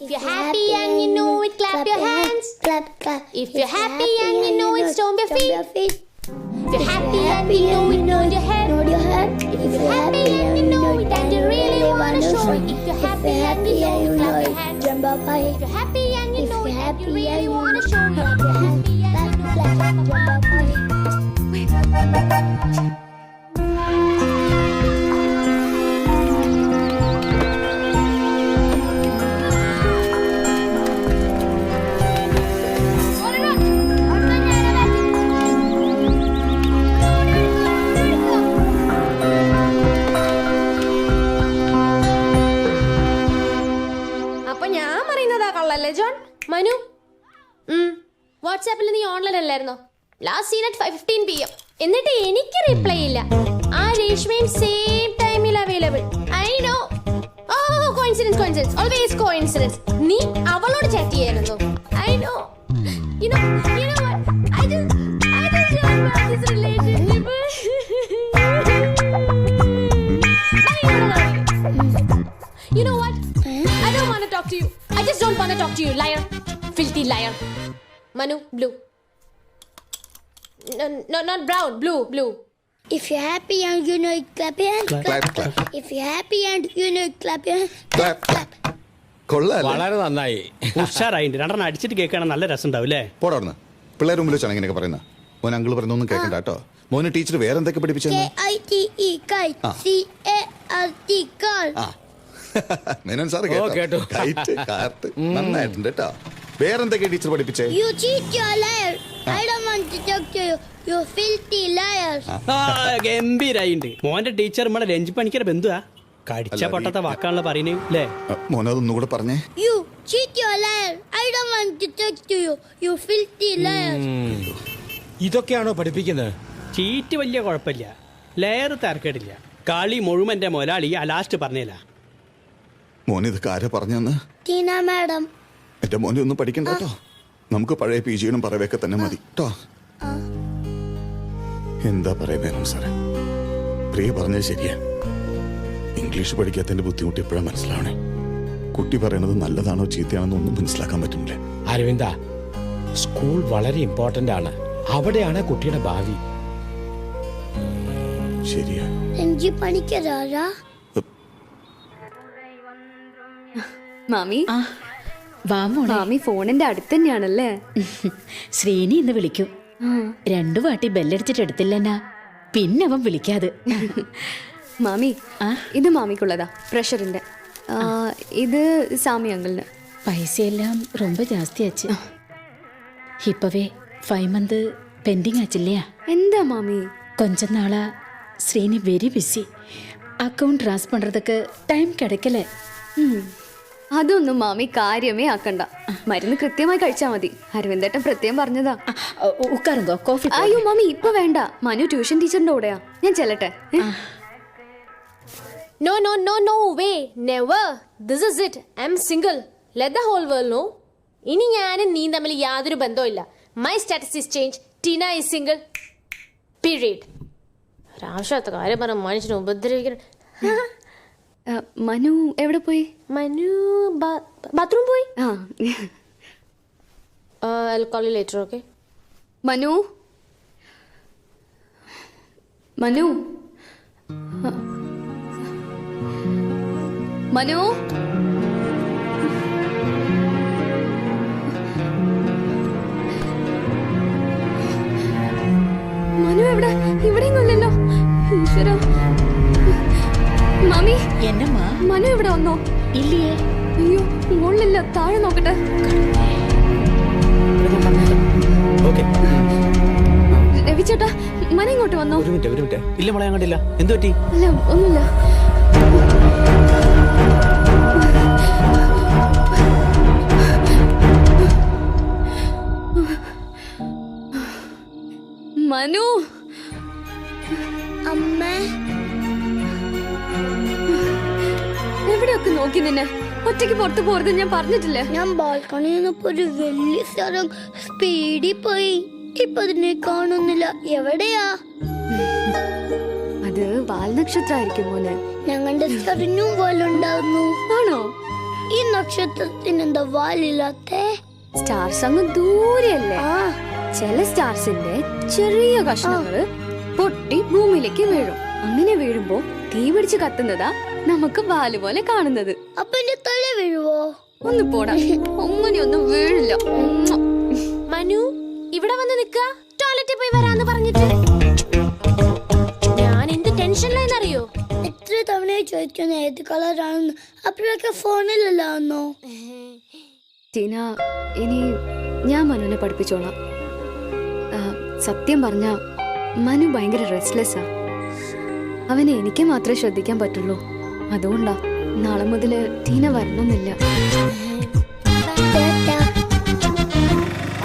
If you're happy and you know it, clap your hands. Clap, clap. If you're happy and you know it, stomp your feet. If you're happy and you know it, nod your head. Nod your head. If you're happy and you know it, and you really wanna show it. If you're happy and you know it, clap your hands. Jump up high. If you're happy and you If know you're it, and you happy really and you wanna show it. clap your hands. Clap, clap. Jump up high. അപ്പൊ ഞാൻ പറയുന്നതാ കള്ളല്ലേ John? Manu, വാട്സാപ്പിൽ നീ online അല്ലായിരുന്നോ? Last seen at 5:15 PM. എന്നിട്ട് എനിക്ക് reply ഇല്ല. ആ രേഷ്മയും സെയിം ടൈമിൽ available. I know. Oh, coincidence, always coincidence. നീ അവളോട് ചാറ്റ് ചെയ്യാനെന്നോ? I know. You know what? I just learned about this relationship. You know what? I don't want to talk to you. I just don't want to talk to you, liar. Filthy liar. Manu, blue. No, not brown, blue. If you're happy and you know it, clap your hands. Clap, clap. If you're happy and you know it, clap your hands. Clap. Clap. കൊള്ളാല്ലേ? വളരെ നന്നായി. ഉഷാറായിട്ട് രണ്ടെണ്ണം അടിച്ചിട്ട് കേൾക്കാൻ നല്ല രസം ഉണ്ടാവും അല്ലേ? പോടാ അവിടുന്ന്. പിള്ളേർ മുമ്പിൽ വെച്ചാണ് ഇങ്ങനെയൊക്കെ പറയുന്നത്. മോൻ അങ്കിൾ പറയുന്നൊന്നും കേൾക്കണ്ട കേട്ടോ. മോന് ടീച്ചർ വേറെ എന്തൊക്കെ പഠിപ്പിച്ചെന്ന്? K-I-T-E, kite. C-A-R-T, car. Menon sir ഓ, കേട്ടു. കൈറ്റ് കാർട്ട് നന്നായിട്ടുണ്ട് കേട്ടോ. വേറെന്തൊക്കെ ടീച്ചർ പഠിപ്പിച്ചേ? You cheat, you're a liar. I don't want to talk to you. You filthy liars. ഗംഭീരായിണ്ട്. മോന്റെ ടീച്ചർ നമ്മളെ രഞ്ജി പണിക്കര ബന്ധുവാ. കടിച്ച പൊട്ടത്തെ വാക്കാണല്ലോ പറയുന്നേ അല്ലേ? മോനതൊന്നുകൂടെ പറഞ്ഞേ. You cheat, you're a liar. I don't want to talk to you. You filthy liars. ഇതൊക്കെയാണോ പഠിപ്പിക്കുന്നത്? Cheat വലിയ കുഴപ്പമില്ല, layer തരക്കേടില്ല. കളി മുഴുവന്റെ മുതലാളി ആ ലാസ്റ്റ് പറഞ്ഞില്ല. മോനിതൊക്കെ ആരാ പറഞ്ഞെന്ന്? Tina madam. എന്റെ മോനെ ഒന്നും പഠിക്കണ്ട കേട്ടോ. നമുക്ക് പഴയ PG-നും പറവയൊക്കെ തന്നെ മതി കേട്ടോ. എന്താ പറയാ മേനോൻ സാറേ, പ്രിയ പറഞ്ഞത് ശരിയാ. ഇംഗ്ലീഷ് പഠിക്കാത്തതിന്റെ ബുദ്ധിമുട്ട് എപ്പോഴാണ് മനസ്സിലാവണേ. കുട്ടി പറയണത് നല്ലതാണോ ചീത്തയാണെന്നോ ഒന്നും മനസ്സിലാക്കാൻ പറ്റുന്നില്ല. അരവിന്ദ, സ്കൂൾ വളരെ ഇമ്പോർട്ടന്റ് ആണ്. അവിടെയാണ് കുട്ടിയുടെ ഭാവി. ശരിയാ. Renji പണിക്കരാ. മാമി, മാമി ഫോണിന്റെ അടുത്ത് തന്നെയാണല്ലേ? ശ്രീനി ഇന്ന് വിളിക്കും. രണ്ടു വാട്ടി ബെല്ലടിച്ചിട്ട് എടുത്തില്ലെന്നാ പിന്നെ അവൻ വിളിക്കാതെ. മാമി, ഇത് മാമിക്കുള്ളതാ, പ്രഷറിന്റെ. ഇത് സാമി അങ്കിളിന്. പൈസയെല്ലാം ரொம்ப ജാസ്തിയാச்சு. இப்பவே 5 month பெண்டிங் ஆச்சுல்லையா? എന്താ മാമി? கொஞ்ச நாளா ஸ்ரீனி வெரி பிஸி. அக்கௌண்ட் ட்ரான்ஸ் பண்றதுக்கு டைம் கிடைக்கல. അതൊന്നും മാമി കാര്യമേ ആക്കണ്ട. മരുന്ന് കൃത്യമായി കഴിച്ചാ മതി. അരവിന്ദേട്ടൻ പ്രത്യേകം പറഞ്ഞതാ. ഉക്കാറുങ്കോ, കോഫി. അയ്യോ മാമി, ഇപ്പൊ വേണ്ട. മനു ട്യൂഷൻ ടീച്ചറിന്റെ കൂടെയാ. ഞാൻ ചെല്ലട്ടെ. No way. Never. This is it. I'm single. Let the whole world know. ഇനി ഞാനും നീ തമ്മിൽ യാതൊരു ബന്ധവുമില്ല. My status is changed. Tina is single. Period. ഒരാവശ്യത്തെ കാര്യം പറഞ്ഞ മനുഷ്യനെ ഉപദ്രവിക്കണം. മനു എവിടെ പോയി? മനു ബാത്റൂം പോയി. I'll call you later, okay? Manu, Manu, Manu. Manu എവിടെ? ഇവിടെയൊന്നുമില്ലല്ലോ. ഈശ്വരാ. മാമി, എന്നമ്മാ? മനു ഇവിടെ വന്നോ? ഇല്ലയേ. അയ്യോ, മുകളിലില്ല, താഴെ നോക്കട്ടെ. രവിച്ചേട്ടാ, മനു ഇങ്ങോട്ട് വന്നോ? ഒരു മിനിറ്റ്. ഇല്ല മോളെ, അങ്ങോട്ടില്ല. എന്തു പറ്റി? അല്ല, ഒന്നുമില്ല. മനു, അമ്മ എവിടെയൊക്കെ നോക്കി നിന്നെ? ഒറ്റയ്ക്ക് പുറത്ത് പോരുത് ഞാൻ പറഞ്ഞിട്ടില്ലേ? ഞാൻ ബാൽക്കണിയിൽ നിന്നപ്പോ ഒരു വലിയ സ്ഥലം സ്പീഡിൽ പോയി. ഇപ്പൊ അതിനെ കാണുന്നില്ല. എവിടെയാ? അത് വാൽനക്ഷത്രായിരിക്കും മോനെ. ഞങ്ങളുടെ സ്ഥലനും പോലെ ഉണ്ടായിരുന്നു. ആണോ? ഈ നക്ഷത്രത്തിന് എന്താ വാലില്ലാത്തേ? സ്റ്റാർസ് അങ്ങ് ദൂരെയല്ലേ? ആ ചില സ്റ്റാർസിന്റെ ചെറിയ കഷ്ണങ്ങള് പൊട്ടി ഭൂമിയിലേക്ക് വീഴും. അങ്ങനെ വീഴുമ്പോ തീ പിടിച്ച് കത്തുന്നതാ നമുക്ക് വാല് പോലെ കാണുന്നത്. അപ്പൊ എന്റെ തല വീഴുവോ? ഒന്ന് പോടാ, അങ്ങനെയൊന്നും വീഴില്ല. മനു ഇവിടെ വന്ന് നിക്ക, ടോയ്ലറ്റിൽ പോയി വരാന്ന് പറഞ്ഞിട്ട്. ഞാൻ എന്ത് ടെൻഷനിലെന്നറിയോ? എത്ര തവണ ചോദിക്കുന്നു ഏത് കളറാണെന്ന്. അപ്പോഴൊക്കെ ഫോണിലല്ലാന്നോ? ടീന, ഇനി ഞാൻ മനുവിനെ പഠിപ്പിച്ചോളാം. സത്യം പറഞ്ഞ മനു ഭയങ്കര റെസ്റ്റ്ലെസ്സാ. അവനെ എനിക്ക് മാത്രമേ ശ്രദ്ധിക്കാൻ പറ്റുള്ളൂ. അതുകൊണ്ടാ നാളെ മുതല് ടീന വരണമെന്നില്ല.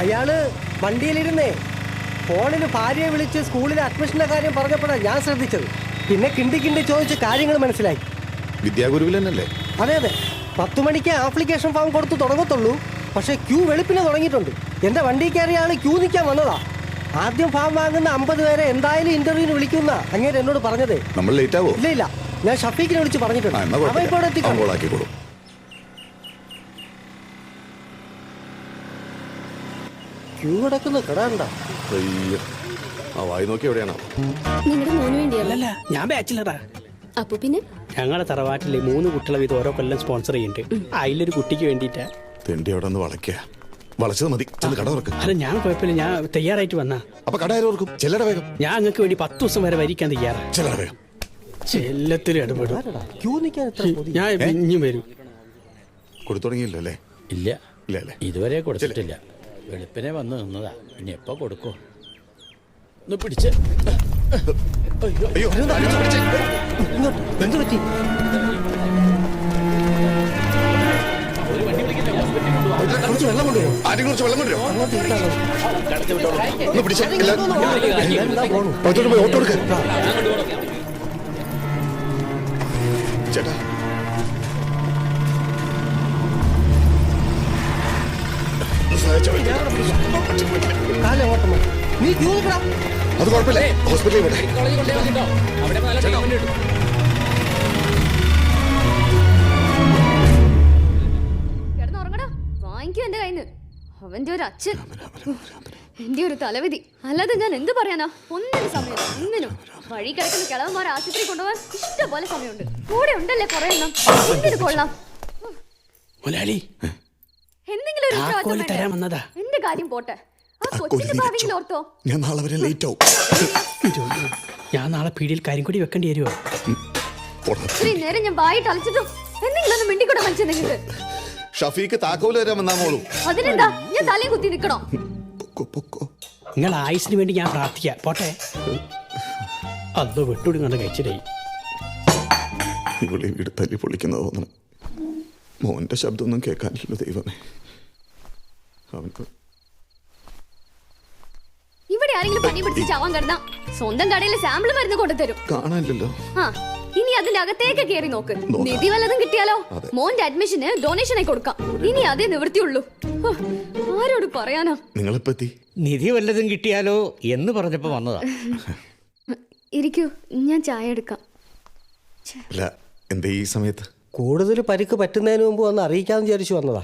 അയാള് വണ്ടിയിലിരുന്നേ ഫോണിൽ ഭാര്യയെ വിളിച്ച് സ്കൂളിലെ അഡ്മിഷന്റെ കാര്യം പറഞ്ഞപ്പോഴാണ് ഞാൻ ശ്രദ്ധിച്ചത്. പിന്നെ കിണ്ടി കിണ്ടി ചോദിച്ച് കാര്യങ്ങൾ മനസ്സിലായി. വിദ്യാഗുരുവിൽ തന്നെയല്ലേ? അതെ അതെ, 10 മണിക്ക് ആപ്ലിക്കേഷൻ ഫോം കൊടുത്ത് തുടങ്ങത്തുള്ളൂ. പക്ഷെ ക്യൂ വെളുപ്പിന് തുടങ്ങിയിട്ടുണ്ട്. എന്റെ വണ്ടി കയറിയ ആള് ക്യൂ നിൽക്കാൻ വന്നതാ. ആദ്യം ഫാം വാങ്ങുന്ന 50 പേരെ എന്തായാലും ഇന്റർവ്യൂവിന് വിളിക്കുന്ന അങ്ങേര് എന്നോട് പറഞ്ഞതേ. നമ്മൾ ലേറ്റ് ആവോ? ഇല്ല ഇല്ല, ഞാൻ ഷഫീഖിനെ വിളിച്ച് പറഞ്ഞിട്ടുണ്ട്. അവൻ ഇപ്പോൾ എത്തിക്കോളും. ക്യൂ കിടക്കുന്ന കിടാണ്ട. ആ വായി നോക്കി എവിടെയാണോ? നിങ്ങളുടെ മോന് വേണ്ടിയല്ല. അല്ല, ഞാൻ ബാച്ചിലറാ. അപ്പൊ പിന്നെ ഞങ്ങളെ തറവാട്ടിലെ 3 കുട്ടികളെ വീതം ഓരോ കൊല്ലം സ്പോൺസർ ചെയ്യുന്നുണ്ട്. അതിലൊരു കുട്ടിക്ക് വേണ്ടിയിട്ടാ. തെണ്ടി അവിടെ ഒന്ന് വളയ്ക്കുക. വളച്ചത് മതി, ചെന്ന് കട തുറക്ക്. അല്ല, ഞാൻ കുഴപ്പമില്ല, ഞാൻ തയ്യാറായിട്ട് വന്നാ. അപ്പൊ കട ആരും ഓർക്കും? ചെല്ലട വേഗം. ഞാൻ നിങ്ങൾക്ക് വേണ്ടി 10 ദിവസം വരെ വരിക്കാൻ തയ്യാറാ. ചെല്ലട വേഗം. എല്ലാത്തിലും ഇടപെടും. ക്യൂ നിൽക്കാൻ എത്ര കൊതി. ഞാൻ ഇനിയും വരും. കൊടുത്തു തുടങ്ങിയില്ലോ അല്ലേ? ഇല്ല, ഇല്ല അല്ലേ? ഇതുവരെ കൊടുത്തിട്ടില്ല. വെളുപ്പിനെ വന്ന് നിന്നതാ. ഇനി എപ്പോ കൊടുക്കോ? ഒന്ന് പിടിച്ച്. അയ്യോ, എന്ത് പറ്റി? കുറച്ച് വെള്ളം കൊണ്ടുവരും. ആരും കുറച്ച് വെള്ളം കൊണ്ടുവരും. അങ്ങോട്ട് ഇരിക്കാമോ? ഒന്ന് പിടിച്ചേ. എന്താ പോണു? പുറത്തോട്ട് പോയി ഓട്ടോ എടുക്ക. ചേട്ടാ, കാലം ഓട്ടം മതി. നീ ക്യൂ നിൽക്കടാ. അത് കുഴപ്പമില്ല, ഹോസ്പിറ്റലിൽ വിട്ടെ. കിടന്നുറങ്ങടാ, വാങ്ങിക്കൂ എന്റെ കയ്യിന്ന്. അവന്റെ ഒരു അച്ഛൻ, എന്റെ ഒരു തലവിധി. അല്ലാതെ ഞാൻ എന്ത് പറയാനാ? ഒന്നിനും സമയമില്ല, ഒന്നിനും. വഴി കിടക്കുന്ന കിളവന്മാരെ ആശുപത്രി കൊണ്ടുപോകാൻ ഇഷ്ടം പോലെ സമയമുണ്ട്. കൂടെ ഉണ്ടല്ലേ കുറെ എണ്ണം. എന്തിനു കൊള്ളാം? മുതലാളി, എന്തെങ്കിലും ഒരു ഉത്തരവാദിത്തം താക്കോല് തരാൻ വേണ്ടേ? വന്നതാ. എന്റെ കാര്യം പോട്ടെ, ആ കൊച്ചിന്റെ ഭാവിയിൽ ഓർത്തോ. ഞാൻ നാളെ വരെ ലേറ്റ് ആവും. ഞാൻ നാളെ പീടിയിൽ കാര്യം കൂടി വെക്കേണ്ടി വരുമോ? ഇത്രയും നേരം ഞാൻ വായിട്ട് അലച്ചിട്ടും എന്തെങ്കിലും ഒന്ന് മിണ്ടിക്കൂടെ മനുഷ്യൻ നിങ്ങൾക്ക്? ഷഫീക്ക് താക്കോല് തരാൻ വന്നാ മോളൂ. അതിനെന്താ ഞാൻ തലയും കുത്തി നിക്കണോ? നിങ്ങൾ ആയുസിന് വേണ്ടി ഞാൻ പ്രാർത്ഥിക്കാം. പോട്ടെ. അത് വിട്ടുകൊടുങ്ങാണ്ട് കഴിച്ചിട്ടേ. ഇവിടെ വീട് തല്ലി പൊളിക്കുന്നത് തോന്നണം. മോന്റെ ശബ്ദമൊന്നും കേൾക്കാനില്ല ദൈവമേ. അവൻക്ക് ഇവിടെ ആരെങ്കിലും പനി പിടിച്ച് ചാവാൻ കിടന്ന സ്വന്തം കടയിലെ സാമ്പിൾ മരുന്ന് കൊണ്ടുതരും. കാണാനില്ലല്ലോ. ആ, ഇനി അതിന്റെ അകത്തേക്ക് കയറി നോക്ക്. നിധി വല്ലതും കിട്ടിയാലോ? മോന്റെ അഡ്മിഷന് ഡൊണേഷൻ ആയി കൊടുക്കാം. ഇനി അതേ നിവൃത്തിയുള്ളൂ. ആരോട് പറയാനാ? നിങ്ങളെപ്പറ്റി നിധി വല്ലതും കിട്ടിയാലോ എന്ന് പറഞ്ഞപ്പോ വന്നതാ. ഇരിക്കൂ, ഞാൻ ചായ എടുക്കാം. അല്ല, എന്താ ഈ സമയത്ത്? കൂടുതൽ പരിക്ക് പറ്റുന്നതിന് മുമ്പ് വന്ന് അറിയിക്കാന്ന് വിചാരിച്ചു വന്നതാ.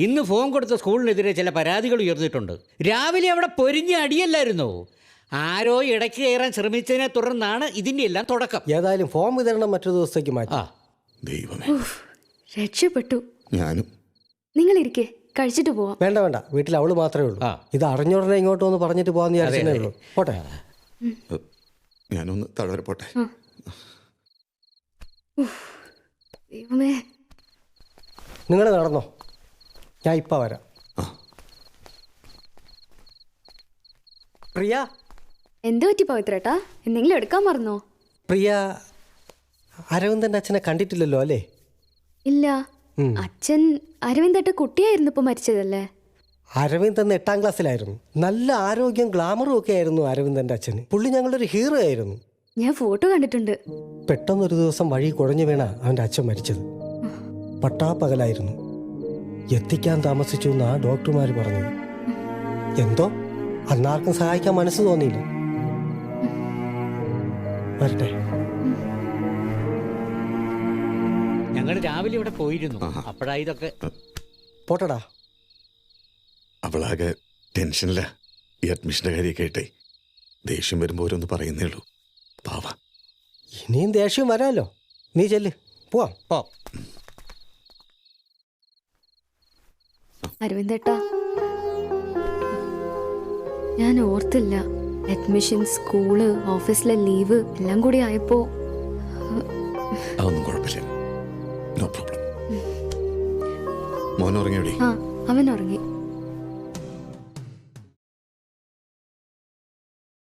ഇന്ന് ഫോൺ കൊടുത്ത സ്കൂളിനെതിരെ ചില പരാതികൾ ഉയർന്നിട്ടുണ്ട്. രാവിലെ അവിടെ പൊരിഞ്ഞ അടിയല്ലായിരുന്നോ? ആരോ ഇടയ്ക്ക് കയറാൻ ശ്രമിച്ചതിനെ തുടർന്നാണ് ഇതിന്റെ എല്ലാം തുടക്കം. ഏതായാലും ഫോം വിതരണം മറ്റൊരു ദിവസത്തേക്ക് മാറ്റി. ദൈവമേ, രക്ഷപ്പെട്ടു. ഞാനും. നിങ്ങൾ ഇരിക്കേ, കഴിച്ചിട്ട് പോവാം. വേണ്ട വേണ്ട, വീട്ടിൽ അവള് മാത്രമേ ഉള്ളൂ. ഇത് അറിഞ്ഞോടനെ ഇങ്ങോട്ട് വന്ന് പറഞ്ഞിട്ട് പോകാന്ന് വിചാരിച്ചേ ഉള്ളൂ. പോട്ടെ. ഞാനൊന്ന് തഴവരെ പോട്ടെ. ദൈവമേ, നിങ്ങൾ നടന്നോ, ഞാൻ ഇപ്പം വരാം. പ്രിയ, എന്ത് പറ്റി പവിത്രേട്ടാ? എന്തെങ്കിലും എടുക്കാൻ മറന്നോ? പ്രിയ അരവിന്ദന്റെ അച്ഛനെ കണ്ടിട്ടില്ലല്ലോ അല്ലേ? ഇല്ല. അച്ഛൻ അരവിന്ദേട്ട കുട്ടിയായിരുന്നപ്പോ മരിച്ചതല്ലേ? അരവിന്ദ് അന്ന് 8ാം ക്ലാസ്സിലായിരുന്നു. നല്ല ആരോഗ്യം ഗ്ലാമറും ഒക്കെ ആയിരുന്നു അരവിന്ദന്റെ അച്ഛന്. പുള്ളി ഞങ്ങളുടെ ഒരു ഹീറോ ആയിരുന്നു. ഞാൻ ഫോട്ടോ കണ്ടിട്ടുണ്ട്. പെട്ടെന്നൊരു ദിവസം വഴി കുഴഞ്ഞു വീണ അവന്റെ അച്ഛൻ മരിച്ചത്. പട്ടാപ്പകലായിരുന്നു. എത്തിക്കാൻ താമസിച്ചു എന്നാ ഡോക്ടർമാര് പറഞ്ഞത്. എന്തോ അന്നാർക്കും സഹായിക്കാൻ മനസ്സ് തോന്നിയില്ല. വരട്ടെ. ഞങ്ങൾ രാവിലെ ഇവിടെ പോയിരുന്നു. അപ്പോഴാ ഇതൊക്കെ. പോട്ടടാ. അവളാകെ ടെൻഷനില്ല ഈ അഡ്മിഷന്റെ കാര്യമൊക്കെ ആയിട്ടേ. ദേഷ്യം വരുമ്പോൾ ഓരോന്ന് പറയുന്നേ ഉള്ളൂ. പാവ. ഇനിയും ദേഷ്യം വരാമല്ലോ. നീ ചെല്ല്, പോവാം. പോ. അരവിന്ദേട്ടാ, ഞാൻ ഓർത്തില്ല അഡ്മിഷൻ, സ്കൂള്, ഓഫീസിലെ ലീവ് എല്ലാം കൂടി ആയപ്പോ. അതൊന്നും കുഴപ്പമില്ല. No problem. മോൻ ഉറങ്ങിയോടി? ആ, അവൻ ഉറങ്ങി.